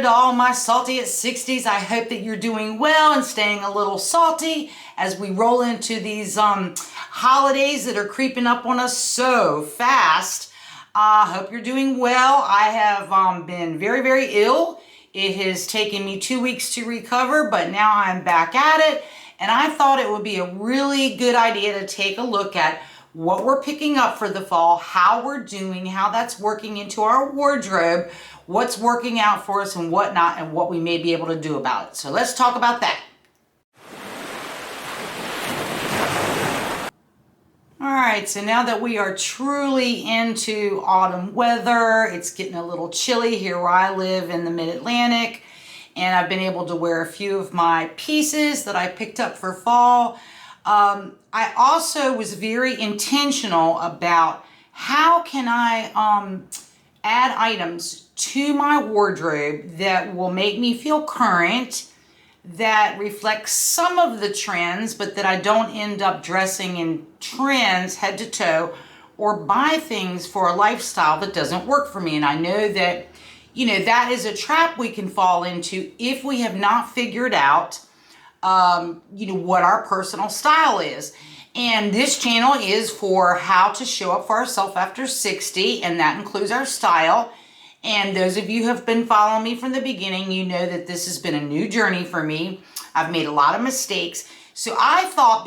hello to all my salty at 60s. I hope that you're doing well and staying a little salty as we roll into these holidays that are creeping up on us so fast. Hope you're doing well. I have been very, very ill. It has taken me 2 weeks to recover, but now I'm back at it. And I thought it would be a really good idea to take a look at what we're picking up for the fall, how we're doing, how that's working into our wardrobe, what's working out for us and what not, and what we may be able to do about it. So let's talk about that. All right, so now that we are truly into autumn weather, it's getting a little chilly here where I live in the mid-Atlantic, and I've been able to wear a few of my pieces that I picked up for fall. I also was very intentional about how can I add items to my wardrobe that will make me feel current, that reflects some of the trends, but that I don't end up dressing in trends head to toe or buy things for a lifestyle that doesn't work for me. And I know that, you know, that is a trap we can fall into if we have not figured out you know, what our personal style is. And this channel is for how to show up for ourselves after 60, and that includes our style. And those of you who have been following me from the beginning, you know that this has been a new journey for me. I've made a lot of mistakes. So I thought,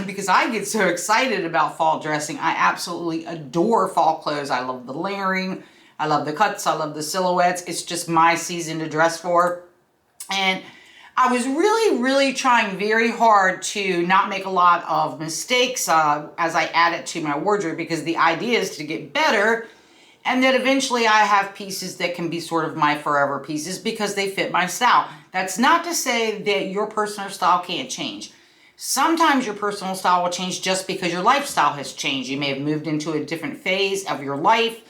because I get so excited about fall dressing, I absolutely adore fall clothes. I love the layering, I love the cuts, I love the silhouettes. It's just my season to dress for. And I was really trying very hard to not make a lot of mistakes as I add it to my wardrobe, because the idea is to get better and that eventually I have pieces that can be sort of my forever pieces because they fit my style. That's not to say that your personal style can't change. Sometimes your personal style will change just because your lifestyle has changed. You may have moved into a different phase of your life.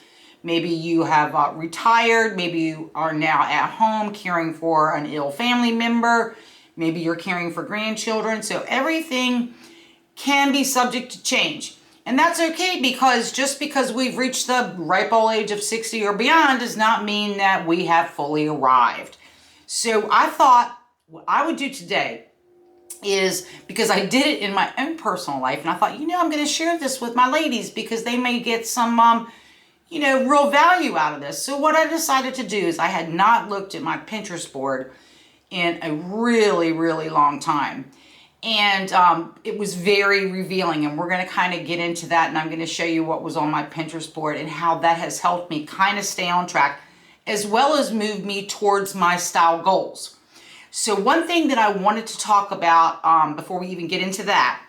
Maybe you have retired. Maybe you are now at home caring for an ill family member. Maybe you're caring for grandchildren. So everything can be subject to change. And that's okay, because just because we've reached the ripe old age of 60 or beyond does not mean that we have fully arrived. So I thought what I would do today is, because I did it in my own personal life, and I thought, you know, I'm going to share this with my ladies because they may get some you know, real value out of this. So what I decided to do is, I had not looked at my Pinterest board in a really long time. And it was very revealing, and we're going to kind of get into that, and I'm going to show you what was on my Pinterest board and how that has helped me kind of stay on track, as well as move me towards my style goals. So one thing that I wanted to talk about before we even get into that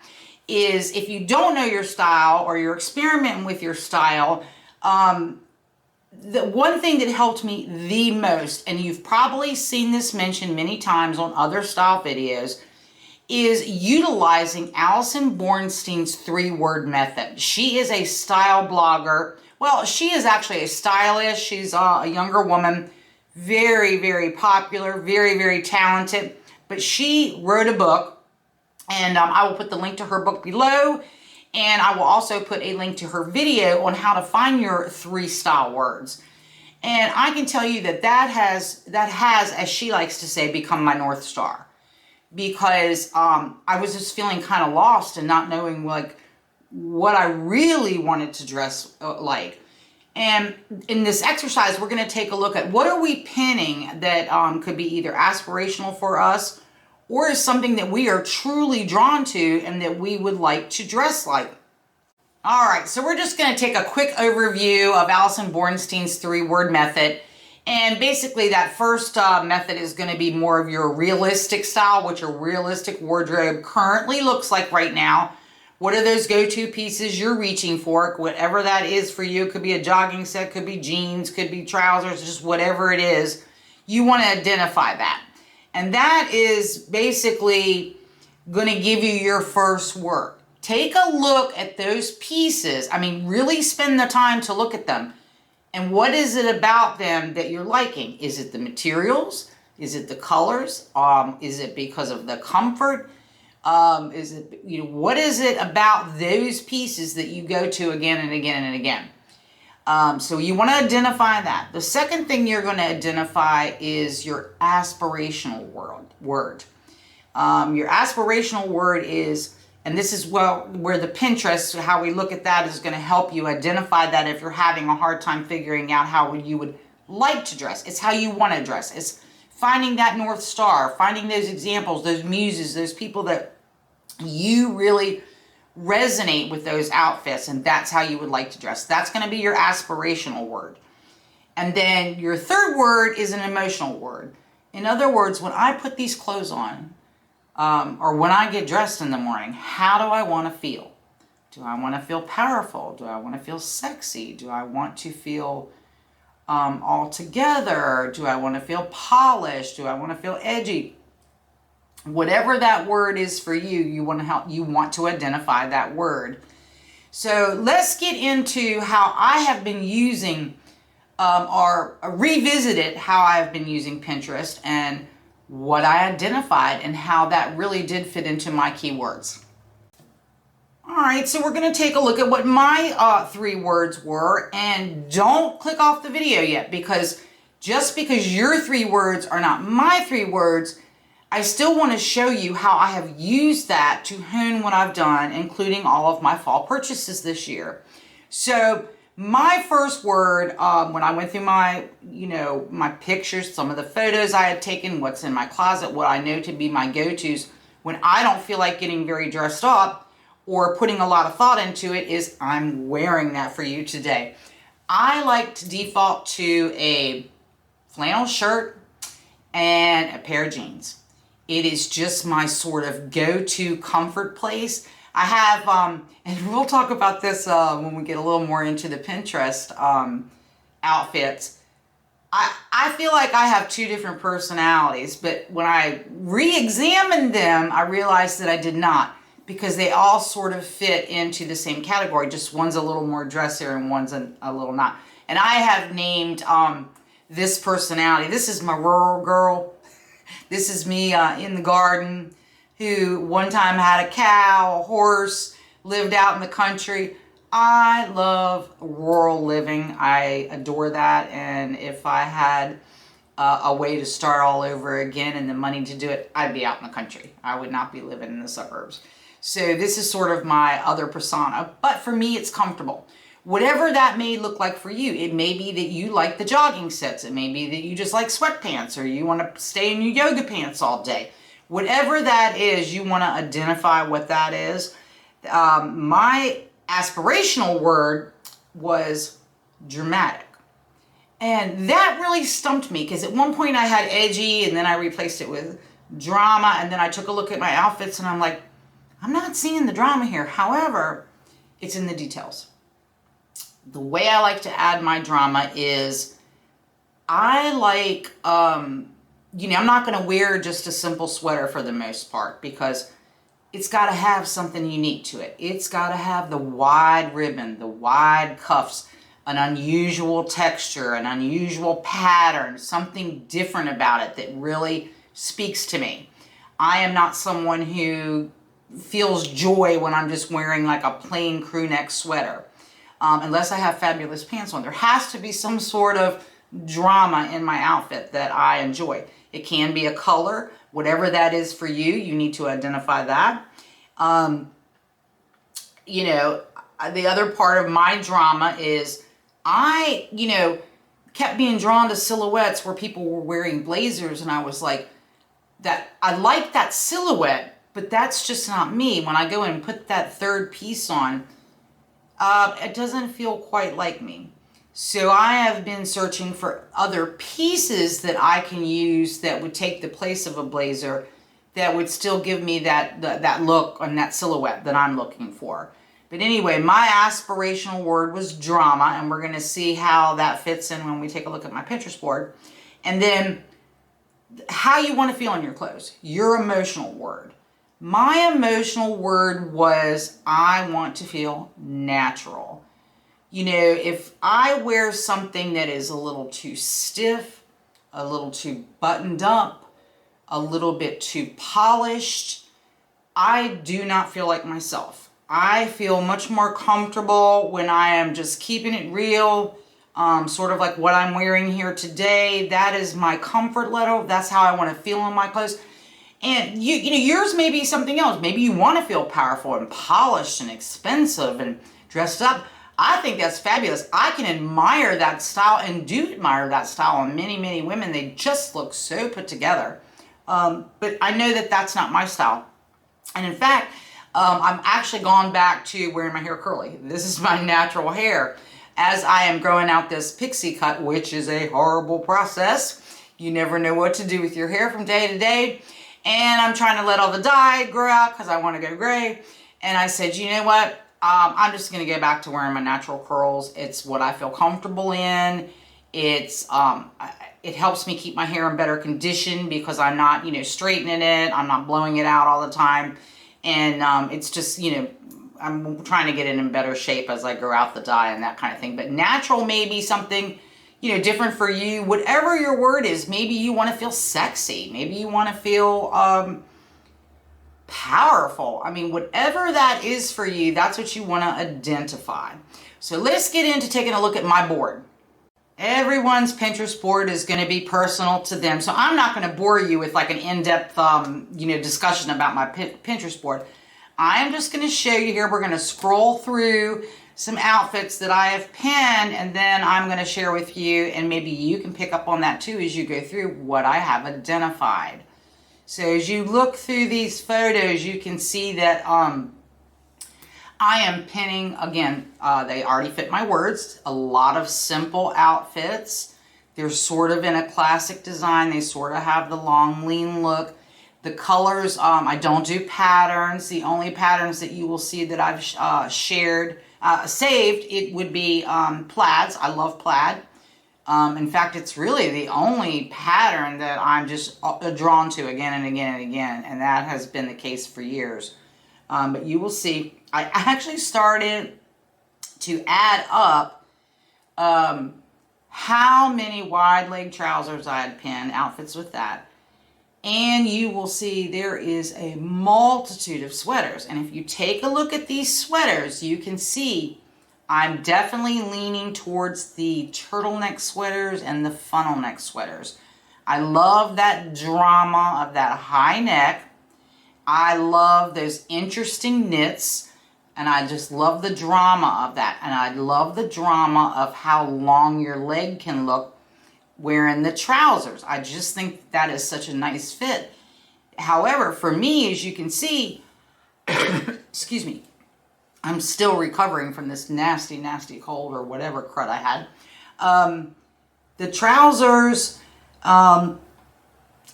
is, if you don't know your style or you're experimenting with your style, the one thing that helped me the most, and you've probably seen this mentioned many times on other style videos, is utilizing Allison Bornstein's 3-word method. She is a style blogger. Well, she is actually a stylist. She's a younger woman, very popular, very talented. But she wrote a book, and I will put the link to her book below. And I will also put a link to her video on how to find your 3 style words. And I can tell you that that has, as she likes to say, become my North Star. Because I was just feeling kind of lost and not knowing like what I really wanted to dress like. And in this exercise, we're going to take a look at what are we pinning that could be either aspirational for us, or is something that we are truly drawn to and that we would like to dress like. All right, so we're just going to take a quick overview of Allison Bornstein's 3-word method. And basically that first method is going to be more of your realistic style, what your realistic wardrobe currently looks like right now. What are those go-to pieces you're reaching for? Whatever that is for you. It could be a jogging set, could be jeans, could be trousers, just whatever it is. You want to identify that. And that is basically going to give you your first work. Take a look at those pieces. I mean, really spend the time to look at them. And what is it about them that you're liking? Is it the materials? Is it the colors? Is it because of the comfort? Is it, you know, what is it about those pieces that you go to again and again and again? So you want to identify that. The second thing you're going to identify is your aspirational word. Your aspirational word is, and this is where the Pinterest, how we look at that, is going to help you identify that if you're having a hard time figuring out how you would like to dress. It's how you want to dress. It's finding that North Star, finding those examples, those muses, those people that you really resonate with those outfits, and that's how you would like to dress. That's going to be your aspirational word. And then your third word is an emotional word. In other words, when I put these clothes on, or when I get dressed in the morning, how do I want to feel? Do I want to feel powerful? Do I want to feel sexy? Do I want to feel all together? Do I want to feel polished? Do I want to feel edgy? Whatever that word is for you, you want to identify that word. So let's get into how I have been using or revisited how I've been using Pinterest and what I identified and how that really did fit into my keywords. All right, so we're going to take a look at what my 3 words were, and don't click off the video yet, because just because your 3 words are not my 3 words, I still want to show you how I have used that to hone what I've done, including all of my fall purchases this year. So my first word, when I went through my, my pictures, some of the photos I had taken, what's in my closet, what I know to be my go-tos, when I don't feel like getting very dressed up or putting a lot of thought into it, is I'm wearing that for you today. I like to default to a flannel shirt and a pair of jeans. It is just my sort of go-to comfort place. I have, and we'll talk about this when we get a little more into the Pinterest outfits. I feel like I have 2 different personalities, but when I re-examined them, I realized that I did not, because they all sort of fit into the same category. Just one's a little more dressier and one's a little not. And I have named this personality. This is my rural girl. This is me in the garden, who one time had a cow, a horse, lived out in the country. I love rural living. I adore that. And if I had a way to start all over again and the money to do it, I'd be out in the country. I would not be living in the suburbs. So this is sort of my other persona. But for me, it's comfortable. Whatever that may look like for you. It may be that you like the jogging sets. It may be that you just like sweatpants, or you want to stay in your yoga pants all day. Whatever that is, you want to identify what that is. My aspirational word was dramatic. And that really stumped me, because at one point I had edgy, and then I replaced it with drama, and then I took a look at my outfits and I'm like, I'm not seeing the drama here. However, it's in the details. The way I like to add my drama is I like, I'm not going to wear just a simple sweater for the most part, because it's got to have something unique to it. It's got to have the wide ribbon, the wide cuffs, an unusual texture, an unusual pattern, something different about it that really speaks to me. I am not someone who feels joy when I'm just wearing like a plain crew neck sweater. Unless I have fabulous pants on. There has to be some sort of drama in my outfit that I enjoy. It can be a color, whatever that is for you. You need to identify that. The other part of my drama is I, kept being drawn to silhouettes where people were wearing blazers, and I was like, I like that silhouette, but that's just not me. When I go and put that third piece on, it doesn't feel quite like me. So I have been searching for other pieces that I can use that would take the place of a blazer, that would still give me that look and that silhouette that I'm looking for. But anyway, my aspirational word was drama, and we're going to see how that fits in when we take a look at my Pinterest board. And then how you want to feel in your clothes, your emotional word. My emotional word was I want to feel natural. If I wear something that is a little too stiff, a little too buttoned up, a little bit too polished, I do not feel like myself. I feel much more comfortable when I am just keeping it real, sort of like what I'm wearing here today. That is my comfort level. That's how I want to feel in my clothes. And you know, yours may be something else. Maybe you want to feel powerful and polished and expensive and dressed up. I think that's fabulous. I can admire that style and do admire that style on many, many women. They just look so put together. But I know that that's not my style. And in fact, I'm actually gone back to wearing my hair curly. This is my natural hair. As I am growing out this pixie cut, which is a horrible process. You never know what to do with your hair from day to day. And I'm trying to let all the dye grow out because I want to go gray. And I said, you know what? I'm just going to go back to wearing my natural curls. It's what I feel comfortable in. It's it helps me keep my hair in better condition because I'm not, you know, straightening it. I'm not blowing it out all the time. And it's just, you know, I'm trying to get it in better shape as I grow out the dye and that kind of thing. But natural may be something, you know, different for you. Whatever your word is, maybe you want to feel sexy. Maybe you want to feel powerful. I mean, whatever that is for you, that's what you want to identify. So let's get into taking a look at my board. Everyone's Pinterest board is going to be personal to them. So I'm not going to bore you with like an in-depth, you know, discussion about my Pinterest board. I'm just going to show you here. We're going to scroll through some outfits that I have pinned, and then I'm going to share with you, and maybe you can pick up on that too as you go through what I have identified. So as you look through these photos, you can see that I am pinning, again, they already fit my words, a lot of simple outfits. They're sort of in a classic design. They sort of have the long, lean look. The colors, I don't do patterns. The only patterns that you will see that I've saved, it would be plaids. I love plaid. In fact, it's really the only pattern that I'm just drawn to again and again and again, and that has been the case for years. But you will see, I actually started to add up how many wide leg trousers I had pinned, outfits with that. And you will see there is a multitude of sweaters. And if you take a look at these sweaters, you can see I'm definitely leaning towards the turtleneck sweaters and the funnel neck sweaters. I love that drama of that high neck. I love those interesting knits. And I just love the drama of that. And I love the drama of how long your leg can look wearing the trousers. I just think that is such a nice fit. However, for me, as you can see, excuse me, I'm still recovering from this nasty, nasty cold or whatever crud I had. The trousers, the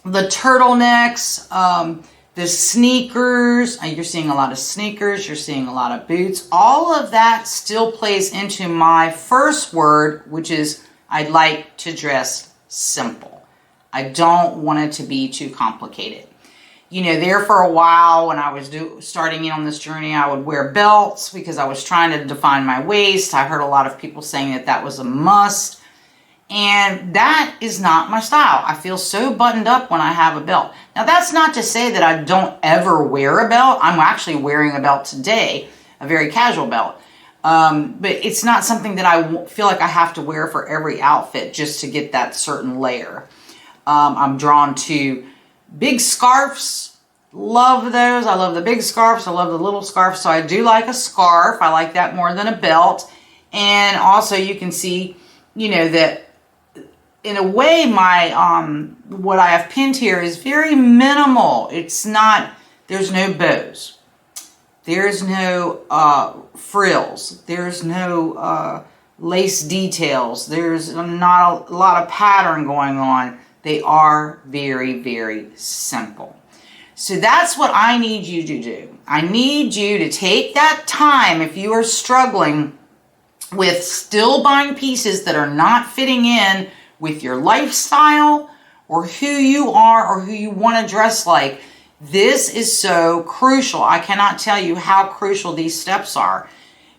turtlenecks, the sneakers, you're seeing a lot of sneakers, you're seeing a lot of boots. All of that still plays into my first word, which is I like to dress simple. I don't want it to be too complicated. You know, there for a while when I was starting in on this journey, I would wear belts because I was trying to define my waist. I heard a lot of people saying that that was a must. And that is not my style. I feel so buttoned up when I have a belt. Now, that's not to say that I don't ever wear a belt. I'm actually wearing a belt today, a very casual belt. But it's not something that I feel like I have to wear for every outfit just to get that certain layer. I'm drawn to big scarves. Love those. I love the big scarves. I love the little scarves. So I do like a scarf. I like that more than a belt. And also you can see, you know, that in a way my, what I have pinned here is very minimal. It's not, there's no bows. There's no frills. There's no lace details. There's not a lot of pattern going on. They are very, very simple. So that's what I need you to do. I need you to take that time if you are struggling with still buying pieces that are not fitting in with your lifestyle or who you are or who you want to dress like. This is so crucial. I cannot tell you how crucial these steps are,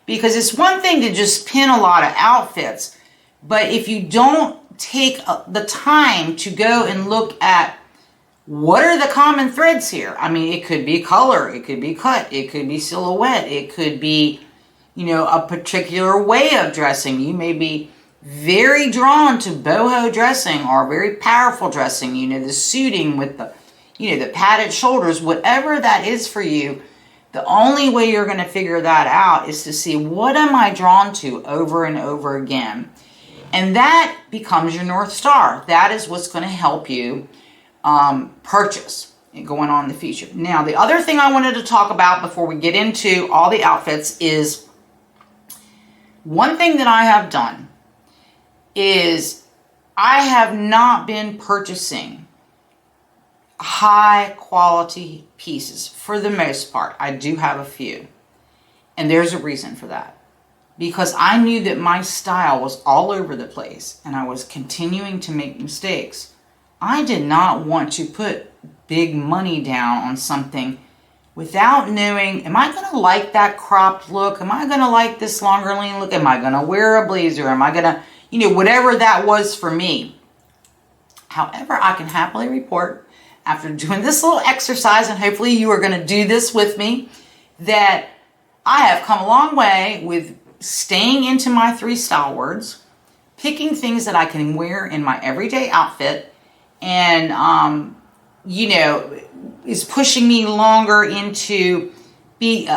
because it's one thing to just pin a lot of outfits, but if you don't take the time to go and look at What are the common threads here? I mean, it could be color, it could be cut, it could be silhouette, it could be, you know, a particular way of dressing. You may be very drawn to boho dressing or very powerful dressing, you know, the suiting with the, you know, the padded shoulders, whatever that is for you. The only way you're going to figure that out is to see, what am I drawn to over and over again? And that becomes your North Star. That is what's going to help you purchase going on in the future. Now, the other thing I wanted to talk about before we get into all the outfits is, one thing that I have done is I have not been purchasing high quality pieces for the most part. I do have a few, and there's a reason for that. Because I knew that my style was all over the place and I was continuing to make mistakes. I did not want to put big money down on something without knowing, am I going to like that cropped look? Am I going to like this longer lean look? Am I going to wear a blazer? Am I going to, you know, whatever that was for me. However, I can happily report, after doing this little exercise, and hopefully you are going to do this with me, that I have come a long way with staying into my 3 style words, picking things that I can wear in my everyday outfit, and you know, is pushing me longer into be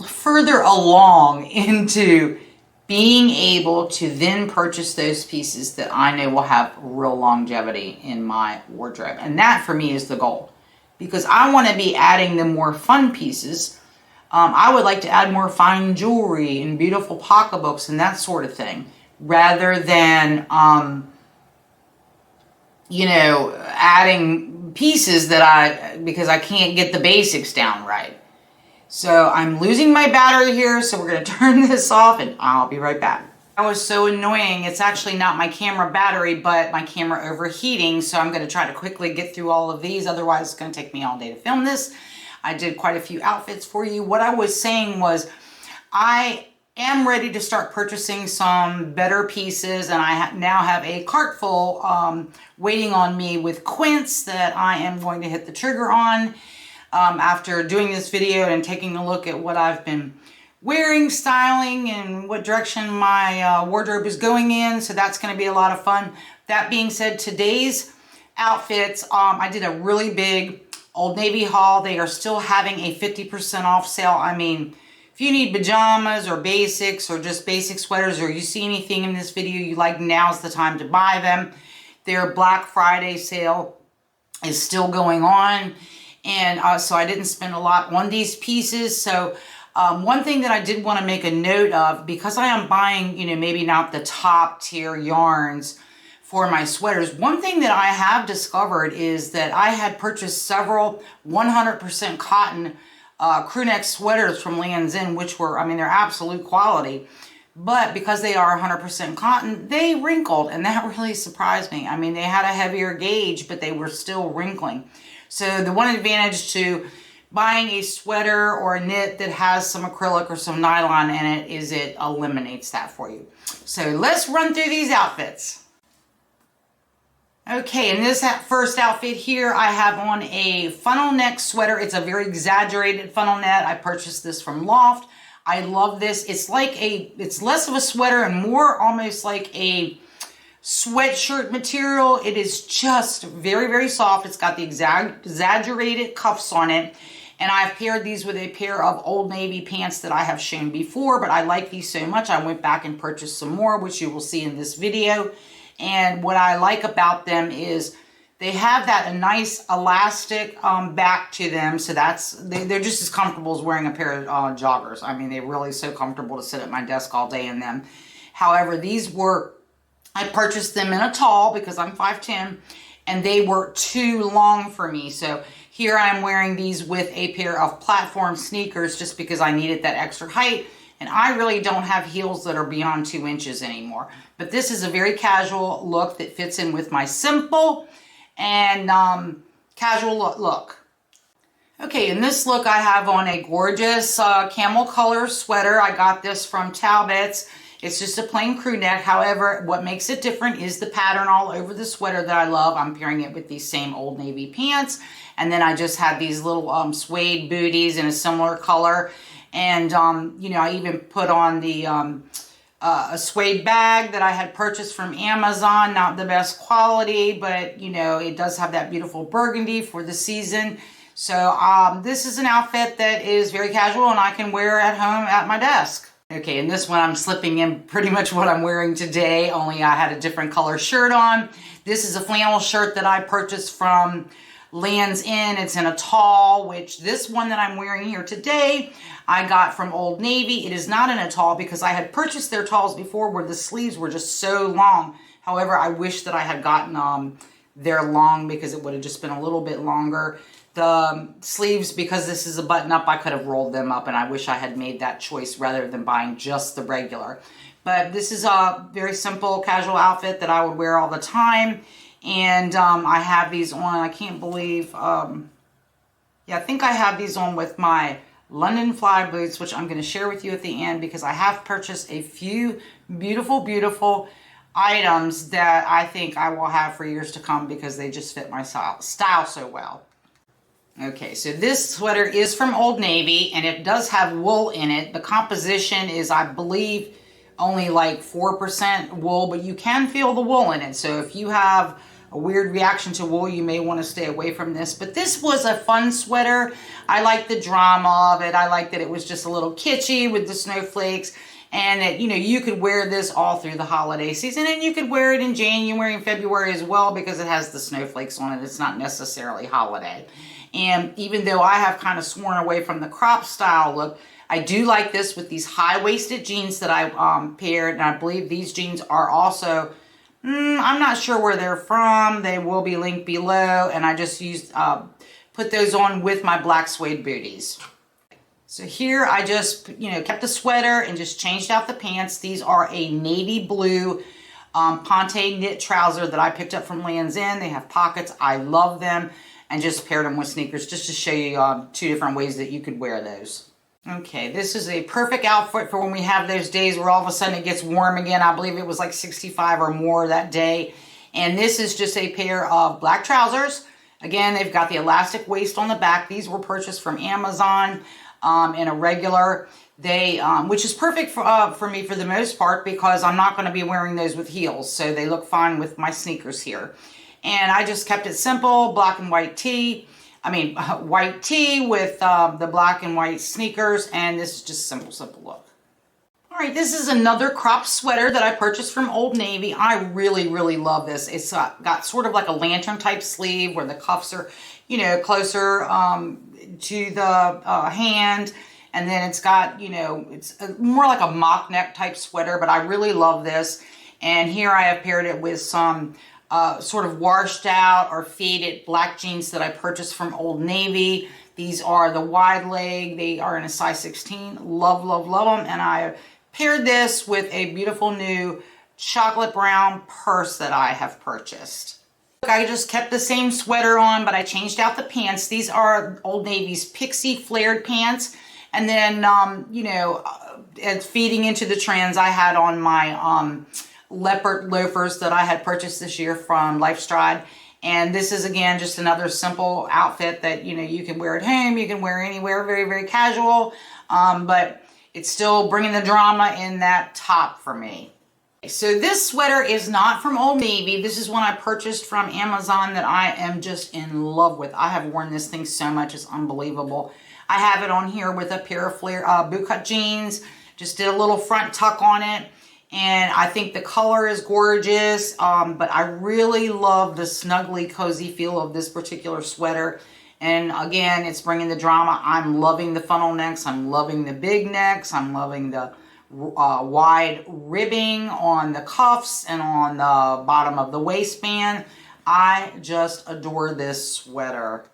further along into being able to then purchase those pieces that I know will have real longevity in my wardrobe. And that for me is the goal, because I want to be adding the more fun pieces. I would like to add more fine jewelry and beautiful pocketbooks and that sort of thing, rather than, you know, adding pieces that because I can't get the basics down right. So I'm losing my battery here, so we're going to turn this off and I'll be right back. That was so annoying. It's actually not my camera battery, but my camera overheating. So I'm going to try to quickly get through all of these. Otherwise, it's going to take me all day to film this. I did quite a few outfits for you. What I was saying was, I am ready to start purchasing some better pieces, and I now have a cart full waiting on me with quints that I am going to hit the trigger on after doing this video and taking a look at what I've been wearing, styling, and what direction my wardrobe is going in. So that's going to be a lot of fun. That being said, today's outfits, I did a really big Old Navy haul. They are still having a 50% off sale. I mean, if you need pajamas or basics or just basic sweaters, or you see anything in this video you like, now's the time to buy them. Their Black Friday sale is still going on. And so I didn't spend a lot on these pieces. So one thing that I did want to make a note of, because I am buying, you know, maybe not the top tier yarns for my sweaters, one thing that I have discovered is that I had purchased several 100% cotton crew neck sweaters from Lands' End, which were, I mean, they're absolute quality. But because they are 100% cotton, they wrinkled, and that really surprised me. I mean, they had a heavier gauge, but they were still wrinkling. So the one advantage to buying a sweater or a knit that has some acrylic or some nylon in it is it eliminates that for you. So let's run through these outfits. Okay, in this first outfit here, I have on a funnel neck sweater. It's a very exaggerated funnel neck. I purchased this from Loft. I love this. It's like it's less of a sweater and more almost like a sweatshirt material. It is just very, very soft. It's got the exaggerated cuffs on it. And I've paired these with a pair of Old Navy pants that I have shown before, but I like these so much, I went back and purchased some more, which you will see in this video. And what I like about them is they have a nice elastic back to them. So they're just as comfortable as wearing a pair of joggers. I mean, they're really so comfortable to sit at my desk all day in them. However, I purchased them in a tall because I'm 5'10", and they were too long for me. So here I'm wearing these with a pair of platform sneakers just because I needed that extra height. And I really don't have heels that are beyond 2 inches anymore. But this is a very casual look that fits in with my simple and casual look. Okay, in this look I have on a gorgeous camel color sweater. I got this from Talbot's. It's just a plain crew neck. However, what makes it different is the pattern all over the sweater that I love. I'm pairing it with these same Old Navy pants. And then I just had these little suede booties in a similar color. And, you know, I even put on the a suede bag that I had purchased from Amazon. Not the best quality, but, you know, it does have that beautiful burgundy for the season. So this is an outfit that is very casual and I can wear at home at my desk. Okay, and this one I'm slipping in pretty much what I'm wearing today, only I had a different color shirt on. This is a flannel shirt that I purchased from Lands' End. It's in a tall, which this one that I'm wearing here today, I got from Old Navy. It is not in a tall because I had purchased their talls before where the sleeves were just so long. However, I wish that I had gotten their long because it would have just been a little bit longer. The sleeves, because this is a button up, I could have rolled them up, and I wish I had made that choice rather than buying just the regular. But this is a very simple casual outfit that I would wear all the time. And I have these on, I can't believe, yeah, I think I have these on with my London fly boots, which I'm going to share with you at the end because I have purchased a few beautiful, beautiful items that I think I will have for years to come because they just fit my style so well. Okay, so this sweater is from Old Navy and it does have wool in it. The composition is, I believe, only like 4% wool, but you can feel the wool in it. So if you have a weird reaction to wool, you may want to stay away from this. But this was a fun sweater. I like the drama of it. I like that it was just a little kitschy with the snowflakes. And that, you know, you could wear this all through the holiday season. And you could wear it in January and February as well because it has the snowflakes on it. It's not necessarily holiday. And even though I have kind of sworn away from the crop style look, I do like this with these high-waisted jeans that I paired. And I believe these jeans are also, I'm not sure where they're from. They will be linked below. And I just used, put those on with my black suede booties. So here I just, you know, kept the sweater and just changed out the pants. These are a navy blue ponte knit trouser that I picked up from Lands' End. They have pockets. I love them. And just paired them with sneakers just to show you two different ways that you could wear those. Okay, this is a perfect outfit for when we have those days where all of a sudden it gets warm again. I believe it was like 65 or more that day. And this is just a pair of black trousers. Again, they've got the elastic waist on the back. These were purchased from Amazon in a regular. They, which is perfect for me for the most part because I'm not going to be wearing those with heels. So they look fine with my sneakers here. And I just kept it simple, black and white tee. I mean, white tee with the black and white sneakers. And this is just simple, simple look. All right, this is another crop sweater that I purchased from Old Navy. I really, really love this. It's got sort of like a lantern type sleeve where the cuffs are, you know, closer to the hand. And then it's got, you know, it's more like a mock neck type sweater, but I really love this. And here I have paired it with some sort of washed out or faded black jeans that I purchased from Old Navy. These are the wide leg. They are in a size 16. Love, love, love them. And I paired this with a beautiful new chocolate brown purse that I have purchased. Look, I just kept the same sweater on, but I changed out the pants. These are Old Navy's Pixie flared pants. And then, you know, feeding into the trends, I had on my leopard loafers that I had purchased this year from LifeStride. And this is, again, just another simple outfit that, you know, you can wear at home, you can wear anywhere, very, very casual. But it's still bringing the drama in that top for me. So this sweater is not from Old Navy. This is one I purchased from Amazon that I am just in love with. I have worn this thing so much, it's unbelievable. I have it on here with a pair of flare bootcut jeans. Just did a little front tuck on it. And I think the color is gorgeous, but I really love the snuggly, cozy feel of this particular sweater. And again, it's bringing the drama. I'm loving the funnel necks. I'm loving the big necks. I'm loving the wide ribbing on the cuffs and on the bottom of the waistband. I just adore this sweater.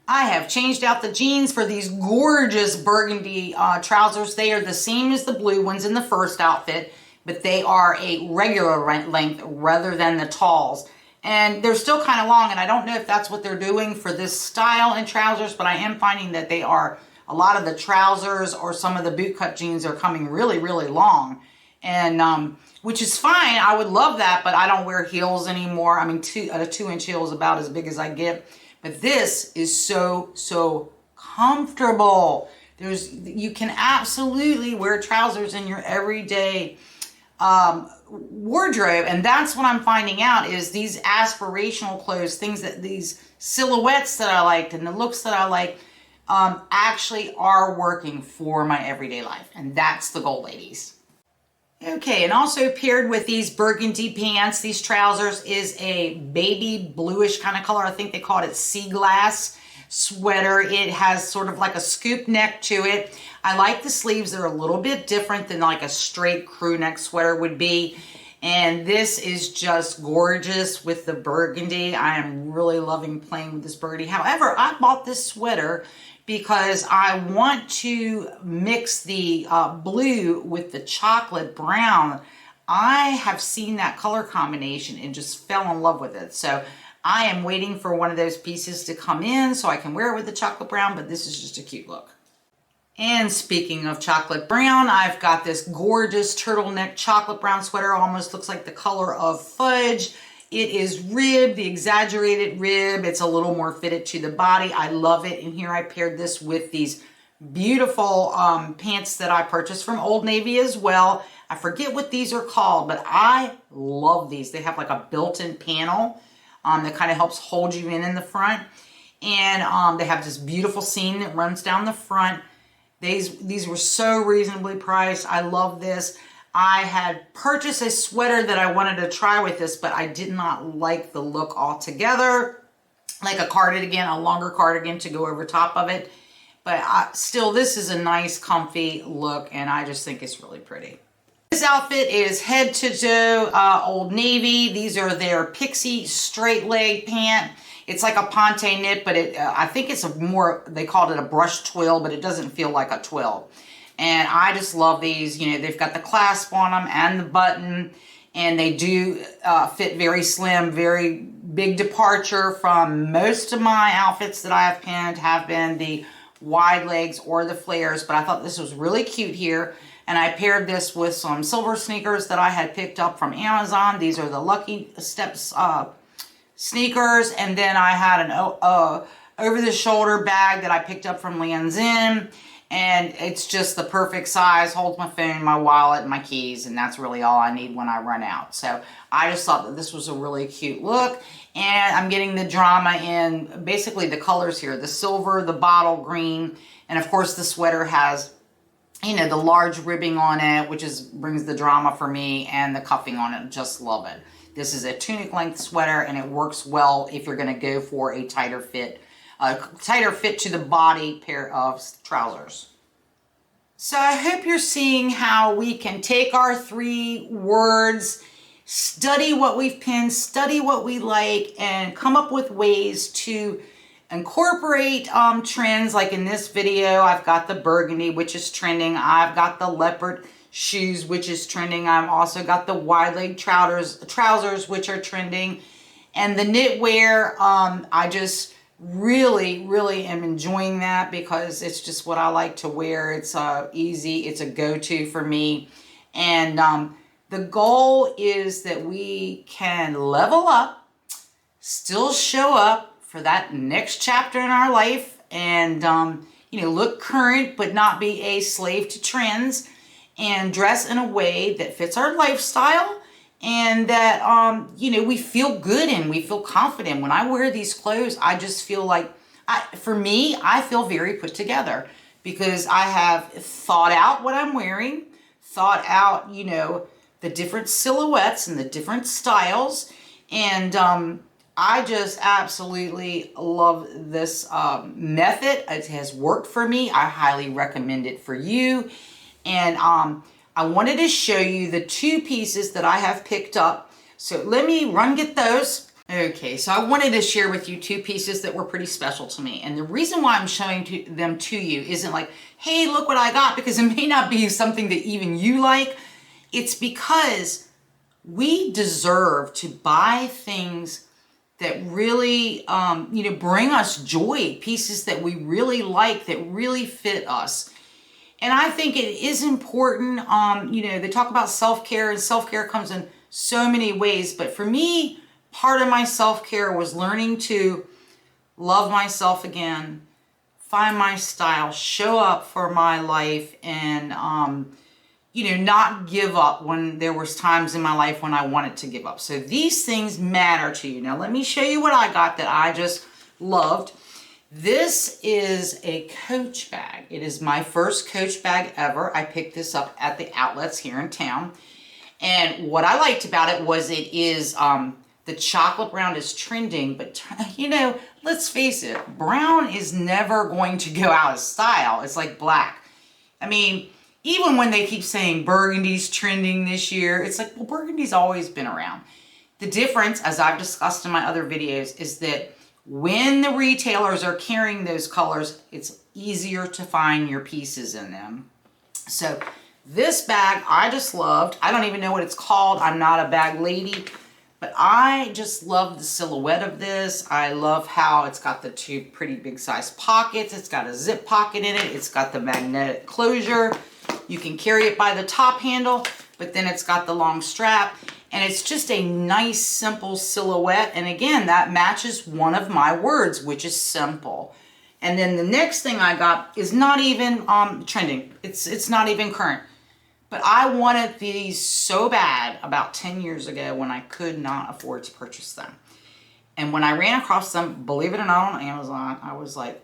I have changed out the jeans for these gorgeous burgundy trousers. They are the same as the blue ones in the first outfit, but they are a regular length rather than the talls. And they're still kind of long, and I don't know if that's what they're doing for this style in trousers, but I am finding that they are, a lot of the trousers or some of the bootcut jeans are coming really, really long. and which is fine. I would love that, but I don't wear heels anymore. I mean, a 2-inch heel is about as big as I get. But this is so comfortable. You can absolutely wear trousers in your everyday wardrobe, and that's what I'm finding out is these aspirational clothes, these silhouettes that I liked and the looks that I like actually are working for my everyday life, and that's the goal, ladies. Okay, and also paired with these burgundy pants, these trousers, is a baby bluish kind of color. I think they called it sea glass sweater. It has sort of like a scoop neck to it. I like the sleeves. They're a little bit different than like a straight crew neck sweater would be. And this is just gorgeous with the burgundy. I am really loving playing with this burgundy. However, I bought this sweater because I want to mix the blue with the chocolate brown. I have seen that color combination and just fell in love with it. So I am waiting for one of those pieces to come in so I can wear it with the chocolate brown, but this is just a cute look. And speaking of chocolate brown, I've got this gorgeous turtleneck chocolate brown sweater. Almost looks like the color of fudge. It is ribbed, the exaggerated rib. It's a little more fitted to the body. I love it. And here I paired this with these beautiful pants that I purchased from Old Navy as well. I forget what these are called, but I love these. They have like a built-in panel that kind of helps hold you in the front. And they have this beautiful seam that runs down the front. These were so reasonably priced. I love this. I had purchased a sweater that I wanted to try with this, but I did not like the look altogether. Like a cardigan, a longer cardigan to go over top of it. But still, this is a nice, comfy look, and I just think it's really pretty. This outfit is head to toe Old Navy. These are their Pixie straight leg pant. It's like a ponte knit, but I think it's they called it a brush twill, but it doesn't feel like a twill. And I just love these. You know, they've got the clasp on them and the button, and they do fit very slim, very big departure from most of my outfits that I have pinned have been the wide legs or the flares, but I thought this was really cute here. And I paired this with some silver sneakers that I had picked up from Amazon. These are the Lucky Steps sneakers. And then I had an over-the-shoulder bag that I picked up from Lands' End. And it's just the perfect size, holds my phone, my wallet, and my keys, and that's really all I need when I run out. So I just thought that this was a really cute look, and I'm getting the drama in basically the colors here, the silver, the bottle green, and of course the sweater has, you know, the large ribbing on it, which brings the drama for me, and the cuffing on it. Just love it. This is a tunic length sweater, and it works well if you're going to go for a tighter fit to the body pair of trousers. So I hope you're seeing how we can take our 3 words, study what we've pinned, study what we like, and come up with ways to incorporate trends. Like in this video, I've got the burgundy, which is trending. I've got the leopard shoes, which is trending. I've also got the wide leg trousers, which are trending. And the knitwear, I just really am enjoying that because it's just what I like to wear. It's easy, it's a go-to for me. And the goal is that we can level up, still show up for that next chapter in our life, and you know, look current but not be a slave to trends, and dress in a way that fits our lifestyle, and that, you know, we feel good and we feel confident. When I wear these clothes, I just feel like, for me, I feel very put together because I have thought out what I'm wearing, thought out, you know, the different silhouettes and the different styles. And I just absolutely love this method. It has worked for me. I highly recommend it for you. And I wanted to show you the 2 pieces that I have picked up. So let me get those. Okay, so I wanted to share with you 2 pieces that were pretty special to me. And the reason why I'm showing them to you isn't like, hey, look what I got, because it may not be something that even you like. It's because we deserve to buy things that really, you know, bring us joy, pieces that we really like, that really fit us. And I think it is important, you know, they talk about self-care, and self-care comes in so many ways. But for me, part of my self-care was learning to love myself again, find my style, show up for my life, and, you know, not give up when there was times in my life when I wanted to give up. So these things matter to you. Now, let me show you what I got that I just loved. This is a Coach bag. It is my first Coach bag ever. I picked this up at the outlets here in town. And what I liked about it was it is, the chocolate brown is trending, but you know, let's face it, brown is never going to go out of style. It's like black. I mean, even when they keep saying burgundy's trending this year, it's like, well, burgundy's always been around. The difference, as I've discussed in my other videos, is that when the retailers are carrying those colors, it's easier to find your pieces in them. So this bag I just loved. I don't even know what it's called. I'm not a bag lady, but I just love the silhouette of this. I love how it's got the two pretty big size pockets. It's got a zip pocket in it. It's got the magnetic closure. You can carry it by the top handle, but then it's got the long strap. And it's just a nice, simple silhouette. And again, that matches one of my words, which is simple. And then the next thing I got is not even trending. It's not even current. But I wanted these so bad about 10 years ago when I could not afford to purchase them. And when I ran across them, believe it or not, on Amazon, I was like,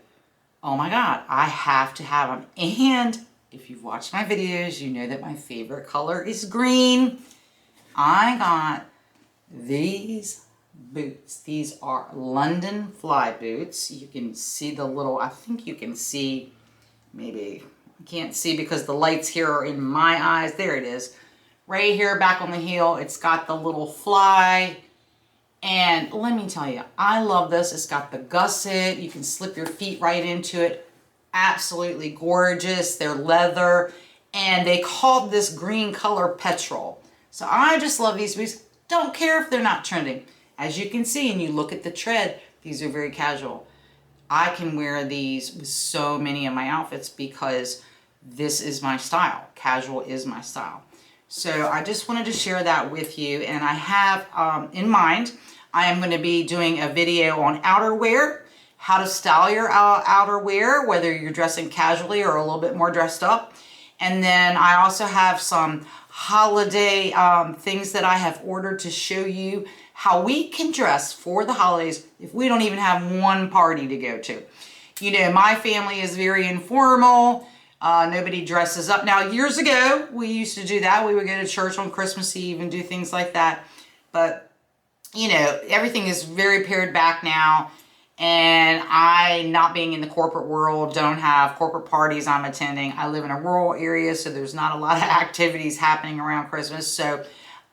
oh my God, I have to have them. And if you've watched my videos, you know that my favorite color is green. I got these boots. These are London fly boots. You can see the little, I think you can see, maybe, I can't see because the lights here are in my eyes. There it is. Right here back on the heel, it's got the little fly. And let me tell you, I love this. It's got the gusset. You can slip your feet right into it. Absolutely gorgeous. They're leather. And they called this green color petrol. So I just love these boots. Don't care if they're not trending. As you can see, and you look at the tread, these are very casual. I can wear these with so many of my outfits because this is my style. Casual is my style. So I just wanted to share that with you. And I have in mind, I am going to be doing a video on outerwear, how to style your outerwear, whether you're dressing casually or a little bit more dressed up. And then I also have some holiday things that I have ordered to show you how we can dress for the holidays if we don't even have one party to go to. You know, my family is very informal. Nobody dresses up. Now, years ago, we used to do that. We would go to church on Christmas Eve and do things like that. But, you know, everything is very pared back now. And I, not being in the corporate world, don't have corporate parties I'm attending. I live in a rural area, so there's not a lot of activities happening around Christmas. So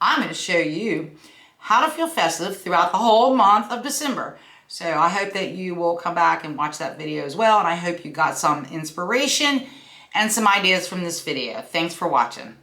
I'm going to show you how to feel festive throughout the whole month of December. So I hope that you will come back and watch that video as well. And I hope you got some inspiration and some ideas from this video. Thanks for watching.